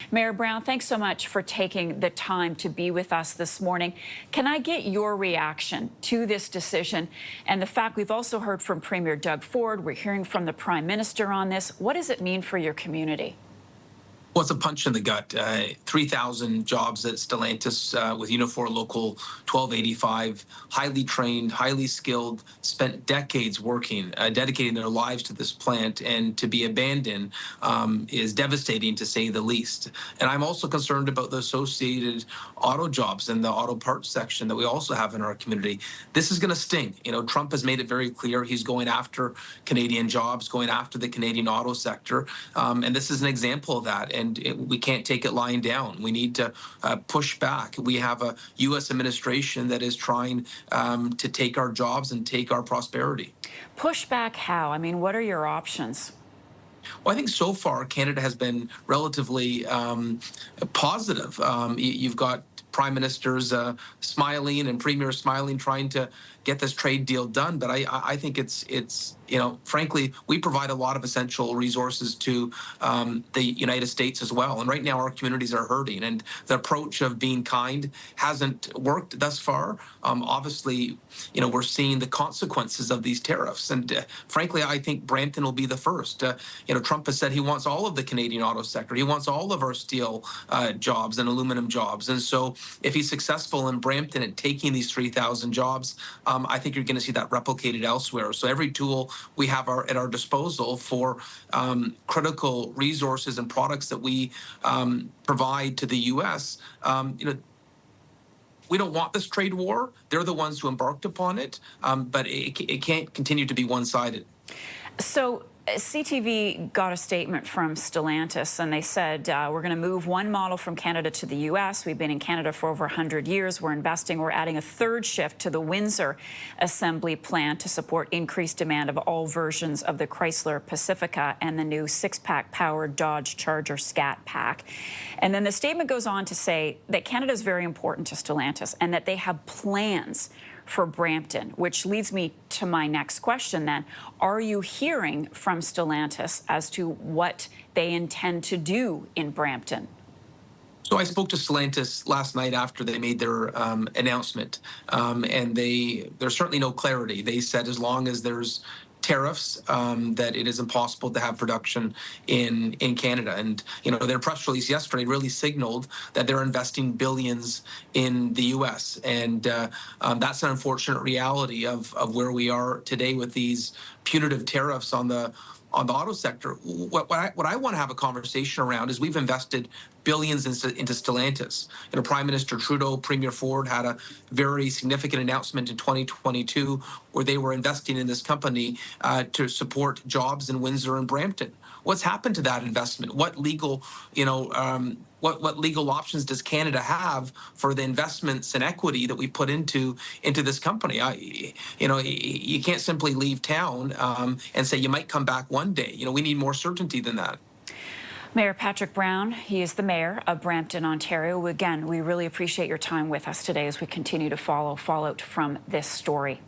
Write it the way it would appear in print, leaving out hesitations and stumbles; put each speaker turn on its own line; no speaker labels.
Mayor Brown, thanks so much for taking the time to be with us this morning. Can I get your reaction to this decision and the fact we've also heard from Premier Doug Ford, we're hearing from the Prime Minister on this. What does it mean for your community?
Well, it's a punch in the gut. 3,000 jobs at Stellantis with Unifor Local 1285, highly trained, highly skilled, spent decades working, dedicating their lives to this plant, and to be abandoned is devastating, to say the least. And I'm also concerned about the associated auto jobs and the auto parts section that we also have in our community. This is going to sting. You know, Trump has made it very clear he's going after Canadian jobs, going after the Canadian auto sector, and this is an example of that. And we can't take it lying down. We need to push back. We have a U.S. administration that is trying to take our jobs and take our prosperity.
Push back how? I mean, what are your options?
Well, I think so far Canada has been relatively positive. You've got prime ministers smiling and premiers smiling, trying to get this trade deal done. But I think it's you know, frankly, we provide a lot of essential resources to the United States as well. And right now our communities are hurting, and the approach of being kind hasn't worked thus far. Obviously, you know, we're seeing the consequences of these tariffs. And frankly, I think Brampton will be the first. You know, Trump has said he wants all of the Canadian auto sector. He wants all of our steel jobs and aluminum jobs. And so if he's successful in Brampton at taking these 3,000 jobs, I think you're going to see that replicated elsewhere. So every tool we have at our disposal for critical resources and products that we provide to the U.S., you know, we don't want this trade war. They're the ones who embarked upon it, but it can't continue to be one-sided.
So CTV got a statement from Stellantis, and they said, we're going to move one model from Canada to the U.S. We've been in Canada for over 100 years. We're investing. We're adding a third shift to the Windsor assembly plant to support increased demand of all versions of the Chrysler Pacifica and the new six-pack powered Dodge Charger Scat Pack. And then the statement goes on to say that Canada is very important to Stellantis and that they have plans for Brampton, which leads me to my next question then. Are you hearing from Stellantis as to what they intend to do in Brampton?
So I spoke to Stellantis last night after they made their announcement, and there's certainly no clarity. They said as long as there's tariffs, that it is impossible to have production in Canada. And you know, their press release yesterday really signaled that they're investing billions in the U.S. And that's an unfortunate reality of where we are today with these punitive tariffs on the auto sector. What I want to have a conversation around is we've invested billions into Stellantis. You know, Prime Minister Trudeau, Premier Ford had a very significant announcement in 2022 where they were investing in this company to support jobs in Windsor and Brampton. What's happened to that investment? What legal, you know, what legal options does Canada have for the investments and equity that we put into this company? You know, you can't simply leave town and say you might come back one day. You know, we need more certainty than that.
Mayor Patrick Brown, he is the mayor of Brampton, Ontario. Again, we really appreciate your time with us today as we continue to follow fallout from this story.